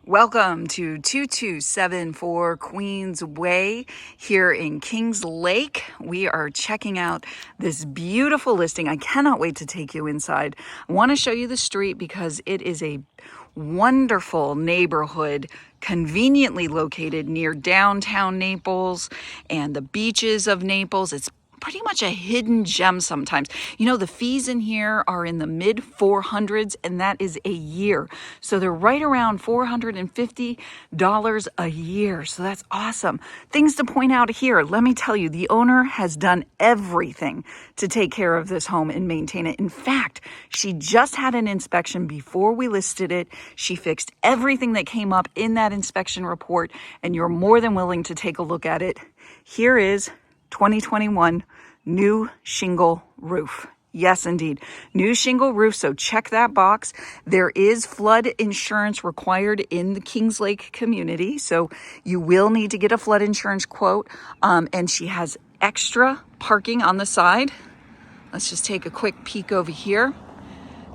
Welcome to 2274 Queens Way here in Kings Lake. We are checking out this beautiful listing. I cannot wait to take you inside. I want to show you the street because it is a wonderful neighborhood, conveniently located near downtown Naples and the beaches of Naples. It's pretty much a hidden gem sometimes. You know, the fees in here are in the mid 400s, and that is a year. So they're right around $450 a year. So that's awesome. Things to point out here. Let me tell you, the owner has done everything to take care of this home and maintain it. In fact, she just had an inspection before we listed it. She fixed everything that came up in that inspection report, and you're more than willing to take a look at it. Here is 2021 new shingle roof. Yes, indeed. New shingle roof. So check that box. There is flood insurance required in the Kings Lake community. So you will need to get a flood insurance quote. And she has extra parking on the side. Let's just take a quick peek over here.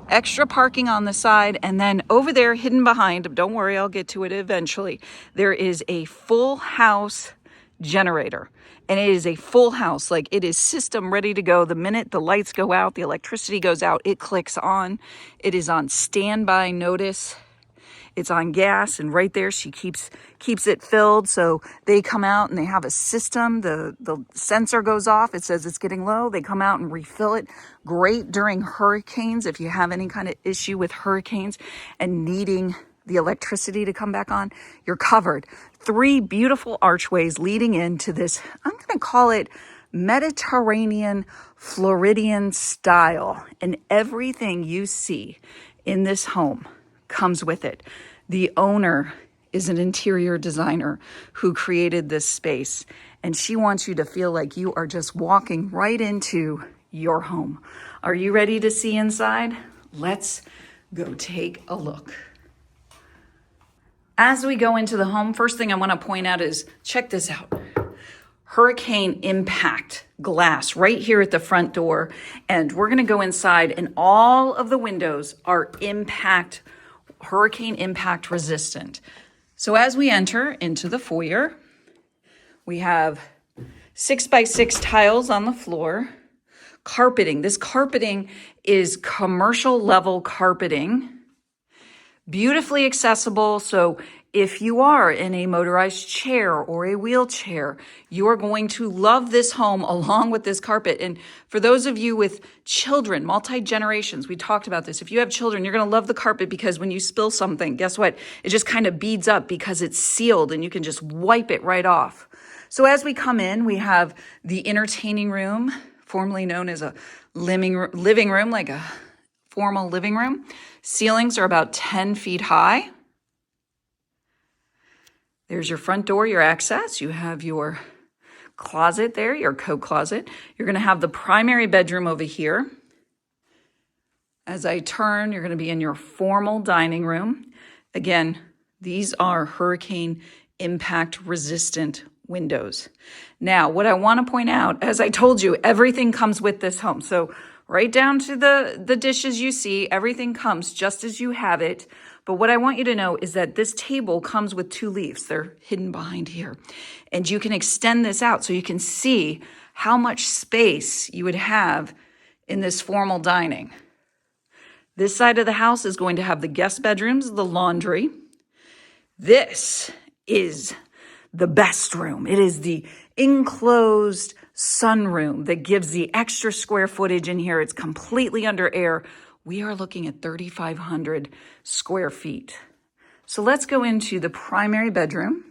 Extra parking on the side, and then over there hidden behind, don't worry, I'll get to it eventually, there is a full house generator. And it is a full house, like it is system ready to go. The minute the lights go out, the electricity goes out, it clicks on. It is on standby notice. It's on gas, and right there she keeps it filled. So they come out and they have a system. The sensor goes off. It says it's getting low. They come out and refill it. Great during hurricanes. If you have any kind of issue with hurricanes and needing the electricity to come back on, you're covered. 3 beautiful archways leading into this, I'm going to call it Mediterranean Floridian style. And everything you see in this home comes with it. The owner is an interior designer who created this space, and she wants you to feel like you are just walking right into your home. Are you ready to see inside? Let's go take a look. As we go into the home, first thing I want to point out is, check this out. Hurricane impact glass right here at the front door. And we're going to go inside, and all of the windows are hurricane impact resistant. So as we enter into the foyer, we have 6x6 tiles on the floor. Carpeting. This carpeting is commercial level carpeting. Beautifully accessible. So if you are in a motorized chair or a wheelchair, you are going to love this home along with this carpet. And for those of you with children, multi-generations, we talked about this. If you have children, you're going to love the carpet because when you spill something, guess what? It just kind of beads up because it's sealed and you can just wipe it right off. So as we come in, we have the entertaining room, formerly known as a living room, like a formal living room. Ceilings are about 10 feet high. There's your front door, your access. You have your closet there, your coat closet. You're going to have the primary bedroom over here. As I turn, you're going to be in your formal dining room. Again, these are hurricane impact resistant windows. Now, what I want to point out, as I told you, everything comes with this home. So right down to the dishes you see, everything comes just as you have it. But what I want you to know is that this table comes with 2 leaves. They're hidden behind here. And you can extend this out so you can see how much space you would have in this formal dining. This side of the house is going to have the guest bedrooms, the laundry. This is the best room. It is the enclosed sunroom that gives the extra square footage in here. It's completely under air. We are looking at 3,500 square feet. So let's go into the primary bedroom.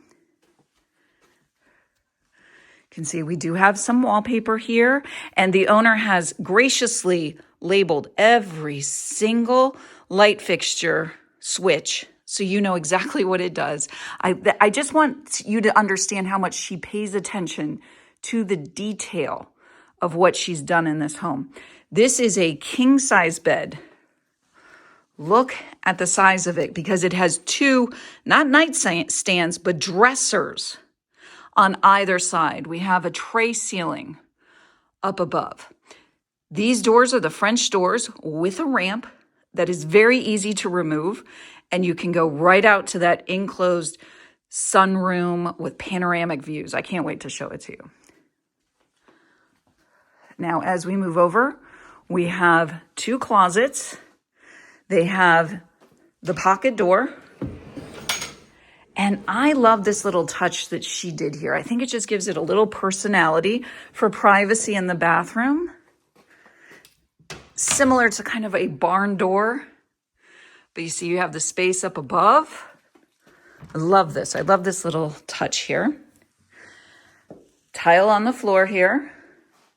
You can see we do have some wallpaper here, and the owner has graciously labeled every single light fixture switch so you know exactly what it does. I just want you to understand how much she pays attention to the detail of what she's done in this home. This is a king size bed. Look at the size of it because it has 2, not nightstands, but dressers on either side. We have a tray ceiling up above. These doors are the French doors with a ramp that is very easy to remove. and you can go right out to that enclosed sunroom with panoramic views. I can't wait to show it to you. Now, as we move over, we have 2 closets. They have the pocket door. And I love this little touch that she did here. I think it just gives it a little personality for privacy in the bathroom. Similar to kind of a barn door. But you see you have the space up above. I love this. I love this little touch here. Tile on the floor here.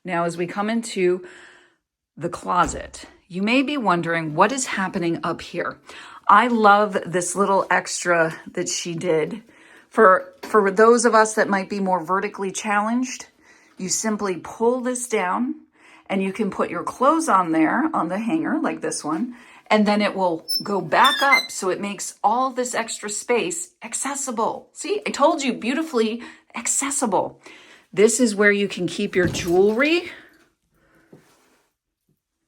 Now, as we come into the closet, you may be wondering what is happening up here. I love this little extra that she did. For those of us that might be more vertically challenged, you simply pull this down and you can put your clothes on there on the hanger like this one, and then it will go back up. So it makes all this extra space accessible. See, I told you, beautifully accessible. This is where you can keep your jewelry.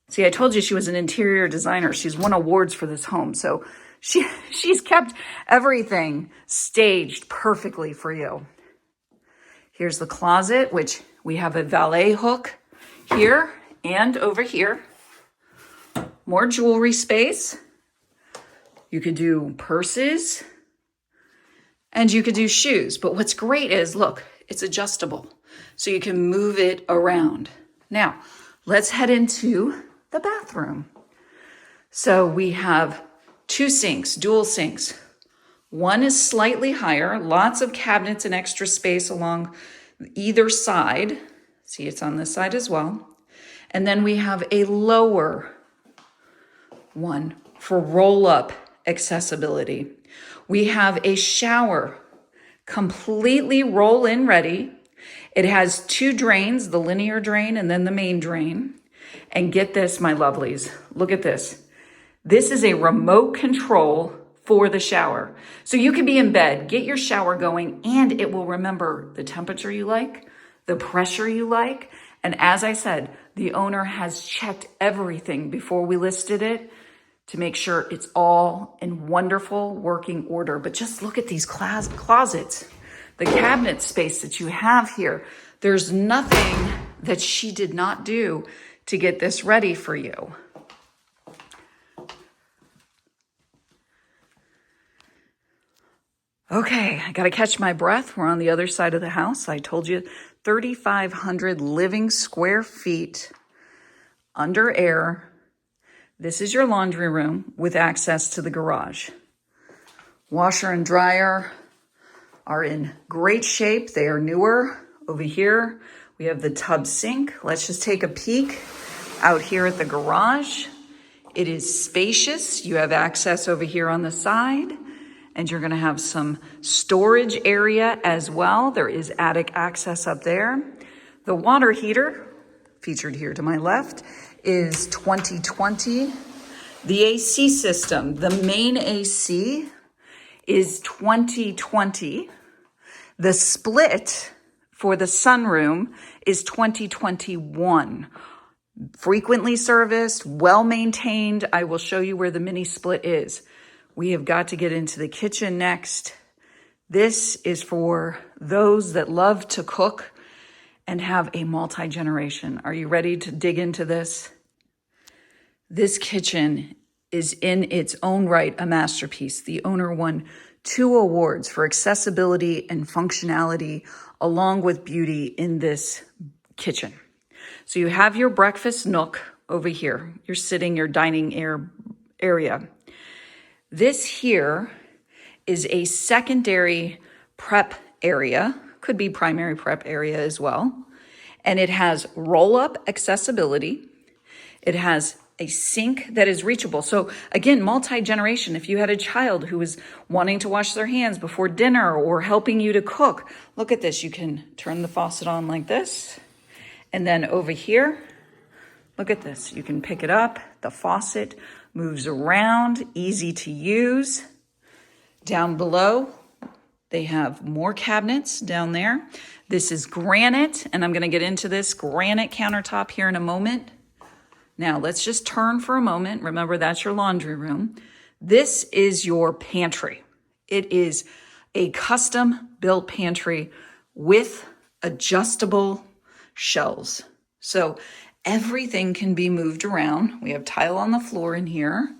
See, I told you she was an interior designer. She's won awards for this home. So she's kept everything staged perfectly for you. Here's the closet, which we have a valet hook here and over here. More jewelry space. You could do purses and you could do shoes. But what's great is, look, it's adjustable. So you can move it around. Now, let's head into the bathroom. So we have 2 sinks, dual sinks. One is slightly higher, lots of cabinets and extra space along either side. See, it's on this side as well. And then we have a lower one for roll-up accessibility. We have a shower, completely roll-in ready. It has 2 drains, the linear drain and then the main drain. And get this, my lovelies, look at this. This is a remote control for the shower. So you can be in bed, get your shower going, and it will remember the temperature you like, the pressure you like. And as I said, the owner has checked everything before we listed it to make sure it's all in wonderful working order. But just look at these closets, the cabinet space that you have here. There's nothing that she did not do to get this ready for you. Okay, I gotta catch my breath. We're on the other side of the house. I told you 3,500 living square feet under air. This is your laundry room with access to the garage. Washer and dryer are in great shape. They are newer. Over here, we have the tub sink. Let's just take a peek out here at the garage. It is spacious. You have access over here on the side, and you're gonna have some storage area as well. There is attic access up there. The water heater, featured here to my left, is 2020. The AC system, the main AC is 2020. The split for the sunroom is 2021. Frequently serviced, well-maintained. I will show you where the mini split is. We have got to get into the kitchen next. This is for those that love to cook and have a multi-generation. Are you ready to dig into this? This kitchen is in its own right a masterpiece. The owner won 2 awards for accessibility and functionality along with beauty in this kitchen. So you have your breakfast nook over here. You're sitting, your dining area. This here is a secondary prep area, could be primary prep area as well. And it has roll-up accessibility. It has a sink that is reachable. So again, multi-generation. If you had a child who was wanting to wash their hands before dinner or helping you to cook, look at this. You can turn the faucet on like this. And then over here, look at this. You can pick it up. The faucet moves around, easy to use. Down below, they have more cabinets down there. This is granite, and I'm gonna get into this granite countertop here in a moment. Now, let's just turn for a moment. Remember, that's your laundry room. This is your pantry. It is a custom built pantry with adjustable shelves. So everything can be moved around. We have tile on the floor in here.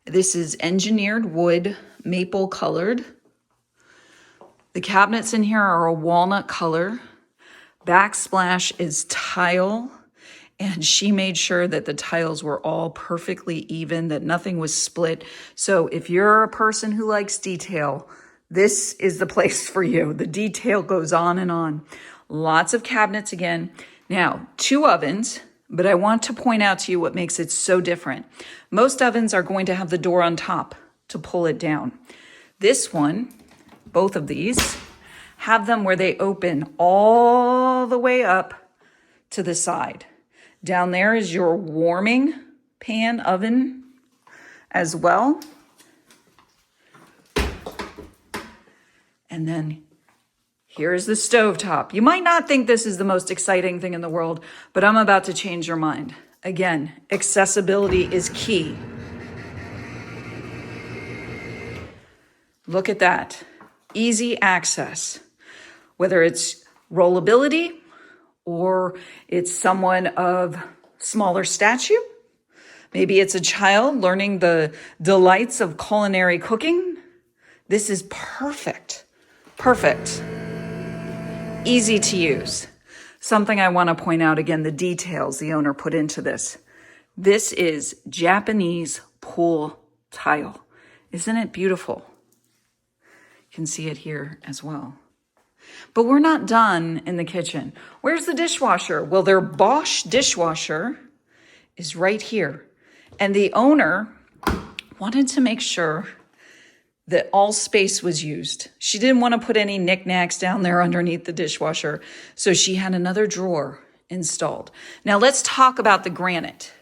This is engineered wood, maple colored. The cabinets in here are a walnut color. Backsplash is tile. And she made sure that the tiles were all perfectly even, that nothing was split. So if you're a person who likes detail, this is the place for you. The detail goes on and on. Lots of cabinets again. Now, 2 ovens, but I want to point out to you what makes it so different. Most ovens are going to have the door on top to pull it down. This one, both of these, have them where they open all the way up to the side. Down there is your warming pan oven as well. And then here's the stovetop. You might not think this is the most exciting thing in the world, but I'm about to change your mind. Again, accessibility is key. Look at that. Easy access. Whether it's rollability, or it's someone of smaller stature. Maybe it's a child learning the delights of culinary cooking. This is perfect. Perfect. Easy to use. Something I want to point out again, the details the owner put into this. This is Japanese pool tile. Isn't it beautiful? You can see it here as well. But we're not done in the kitchen. Where's the dishwasher? Well, their Bosch dishwasher is right here. And the owner wanted to make sure that all space was used. She didn't want to put any knickknacks down there underneath the dishwasher. So she had another drawer installed. Now let's talk about the granite.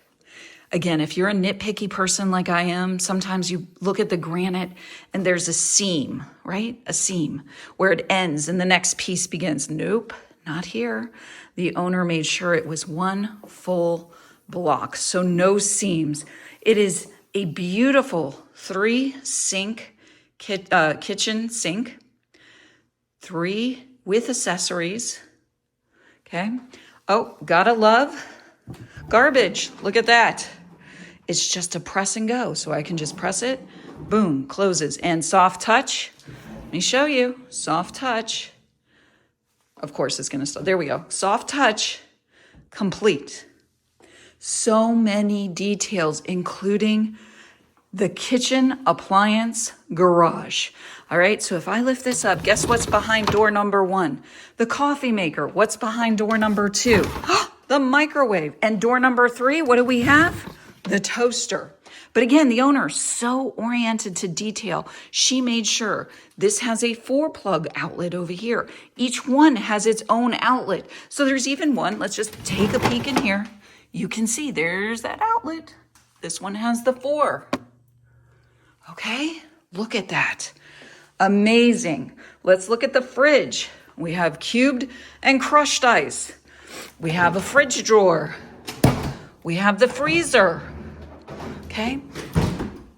Again, if you're a nitpicky person like I am, sometimes you look at the granite and there's a seam, right? A seam where it ends and the next piece begins. Nope, not here. The owner made sure it was one full block, so no seams. It is a beautiful 3-sink kitchen sink, 3 with accessories. Okay. Oh, gotta love garbage. Look at that. It's just a press and go. So I can just press it, boom, closes. And soft touch. Let me show you. Soft touch. Of course it's gonna stop. There we go. Soft touch, complete. So many details, including the kitchen appliance garage. All right, so if I lift this up, guess what's behind door number 1? The coffee maker. What's behind door number 2? The microwave. And door number 3, what do we have? The toaster. But again, the owner is so oriented to detail. She made sure this has a 4-plug outlet over here. Each one has its own outlet. So there's even one. Let's just take a peek in here. You can see there's that outlet. This one has the 4. Okay, look at that. Amazing. Let's look at the fridge. We have cubed and crushed ice. We have a fridge drawer. We have the freezer. Okay.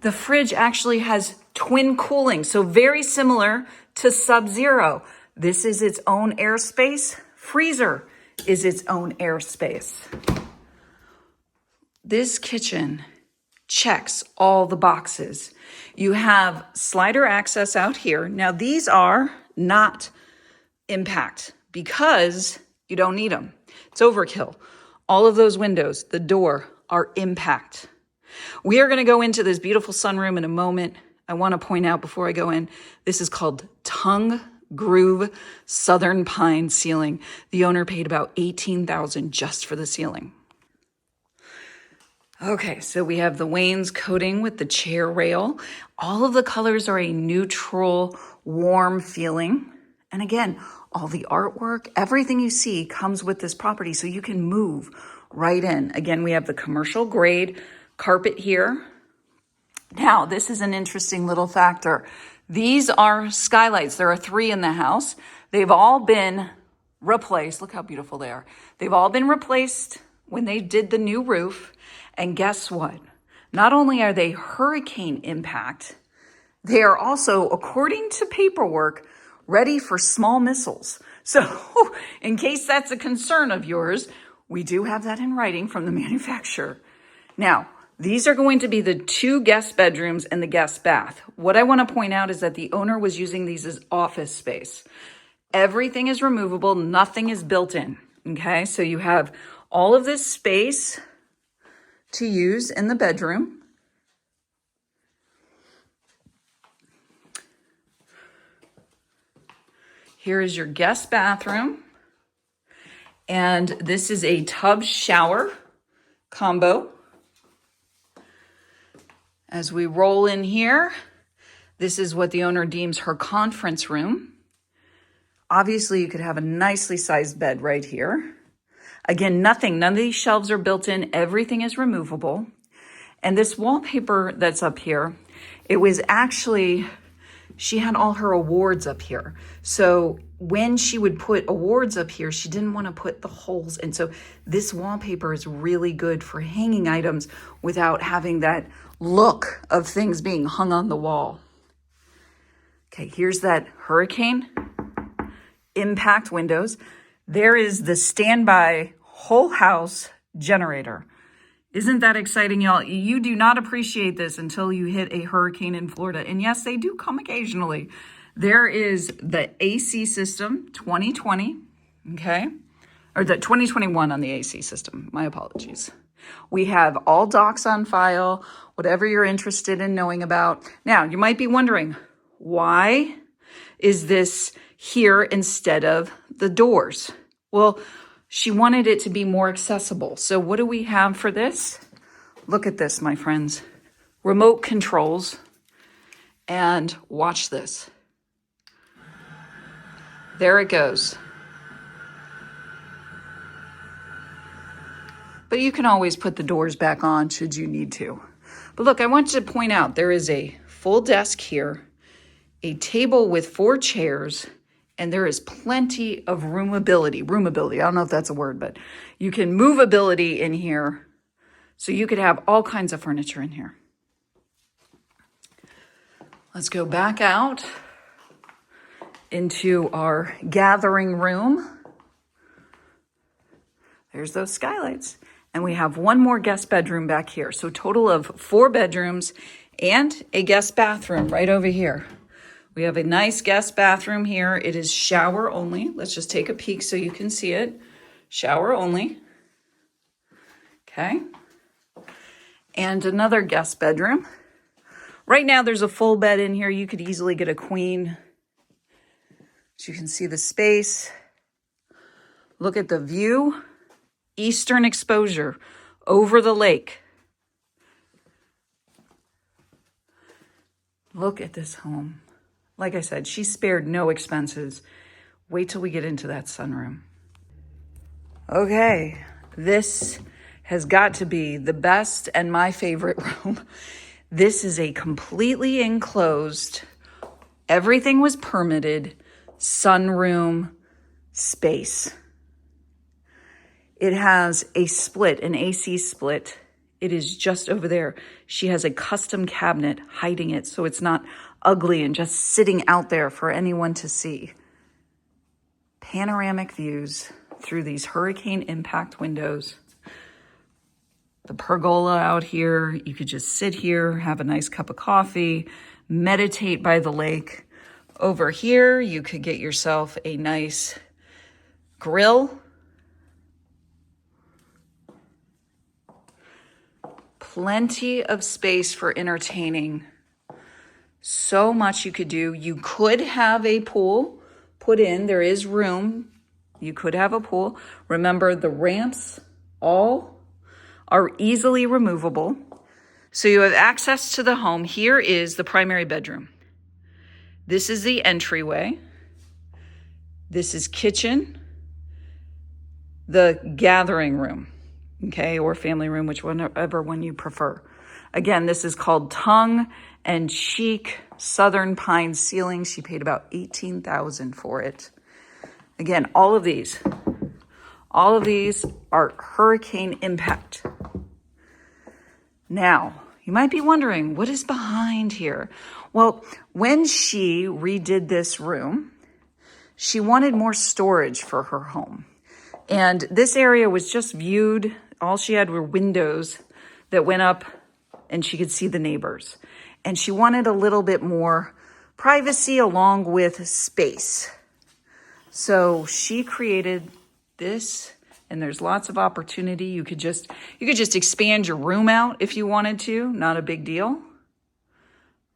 The fridge actually has twin cooling, so very similar to Sub-Zero. This is its own airspace. Freezer is its own airspace. This kitchen checks all the boxes. You have slider access out here. Now these are not impact because you don't need them. It's overkill. All of those windows, the door, are impact. We are going to go into this beautiful sunroom in a moment. I want to point out before I go in, this is called Tongue Groove Southern Pine Ceiling. The owner paid about $18,000 just for the ceiling. Okay, so we have the wainscoting with the chair rail. All of the colors are a neutral, warm feeling. And again, all the artwork, everything you see comes with this property, so you can move right in. Again, we have the commercial grade carpet here. Now, this is an interesting little factor. These are skylights. There are 3 in the house. They've all been replaced. Look how beautiful they are. They've all been replaced when they did the new roof. And guess what? Not only are they hurricane impact, they are also, according to paperwork, ready for small missiles. So in case that's a concern of yours, we do have that in writing from the manufacturer. Now, these are going to be the 2 guest bedrooms and the guest bath. What I want to point out is that the owner was using these as office space. Everything is removable, nothing is built in, okay? So you have all of this space to use in the bedroom. Here is your guest bathroom. And this is a tub shower combo. As we roll in here, this is what the owner deems her conference room. Obviously, you could have a nicely sized bed right here. Again, none of these shelves are built in. Everything is removable. And this wallpaper that's up here, it was actually, she had all her awards up here. So when she would put awards up here, she didn't want to put the holes. And so this wallpaper is really good for hanging items without having that look of things being hung on the wall. Okay, here's that hurricane impact windows. There is the standby whole house generator. Isn't that exciting, y'all? You do not appreciate this until you hit a hurricane in Florida. And yes, they do come occasionally. There is the AC system 2020, okay? Or the 2021 on the AC system. My apologies. We have all docs on file, whatever you're interested in knowing about. Now, you might be wondering, why is this here instead of the doors? Well, she wanted it to be more accessible. So what do we have for this? Look at this, my friends. Remote controls. And watch this. There it goes. But you can always put the doors back on should you need to. But look, I want to point out there is a full desk here, a table with 4 chairs, and there is plenty of roomability. I don't know if that's a word, but you can movability in here. So you could have all kinds of furniture in here. Let's go back out into our gathering room. There's those skylights. And we have one more guest bedroom back here. So total of 4 bedrooms and a guest bathroom right over here. We have a nice guest bathroom here. It is shower only. Let's just take a peek so you can see it. Shower only. Okay. And another guest bedroom. Right now there's a full bed in here. You could easily get a queen. So you can see the space. Look at the view. Eastern exposure over the lake. Look at this home. Like I said, she spared no expenses. Wait till we get into that sunroom. Okay, this has got to be the best and my favorite room. This is a completely enclosed, everything was permitted, sunroom space. It has a split, an AC split. It is just over there. She has a custom cabinet hiding it so it's not ugly and just sitting out there for anyone to see. Panoramic views through these hurricane impact windows. The pergola out here. You could just sit here, have a nice cup of coffee, meditate by the lake. Over here, you could get yourself a nice grill. Plenty of space for entertaining. So much you could do. You could have a pool put in. There is room. You could have a pool. Remember, the ramps all are easily removable. So you have access to the home. Here is the primary bedroom. This is the entryway. This is kitchen. The gathering room. Okay, or family room, whichever one you prefer. Again, this is called tongue and cheek Southern Pine ceiling. She paid about $18,000 for it. Again, all of these are hurricane impact. Now, You might be wondering, what is behind here? Well, when she redid this room, she wanted more storage for her home. And this area was just viewed, all she had were windows that went up and she could see the neighbors. And she wanted a little bit more privacy along with space. So she created this, and there's lots of opportunity. You could just expand your room out if you wanted to, not a big deal,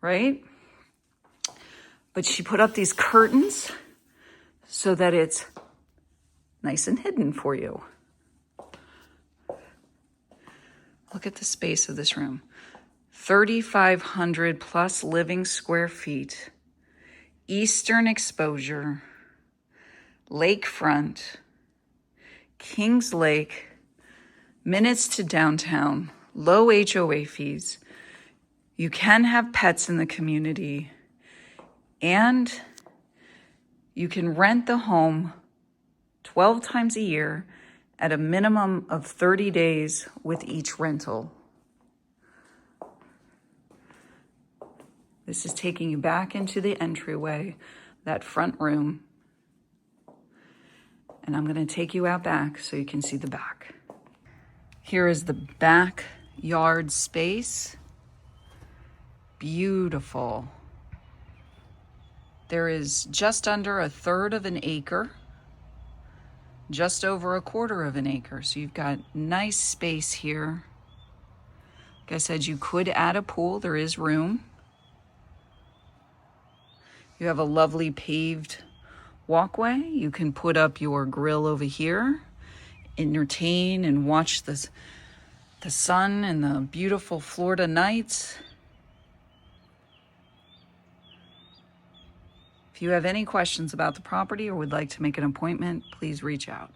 right? But she put up these curtains so that it's nice and hidden for you. Look at the space of this room. 3,500 plus living square feet, eastern exposure, lakefront, Kings Lake, minutes to downtown, low HOA fees. You can have pets in the community, and you can rent the home 12 times a year at a minimum of 30 days with each rental. This is taking you back into the entryway, that front room. And I'm going to take you out back so you can see the back. Here is the backyard space. Beautiful. There is just under 1/3 of an acre, just over 1/4 of an acre. So you've got nice space here. Like I said, you could add a pool. There is room. You have a lovely paved walkway. You can put up your grill over here, entertain and watch the sun and the beautiful Florida nights. If you have any questions about the property or would like to make an appointment, please reach out.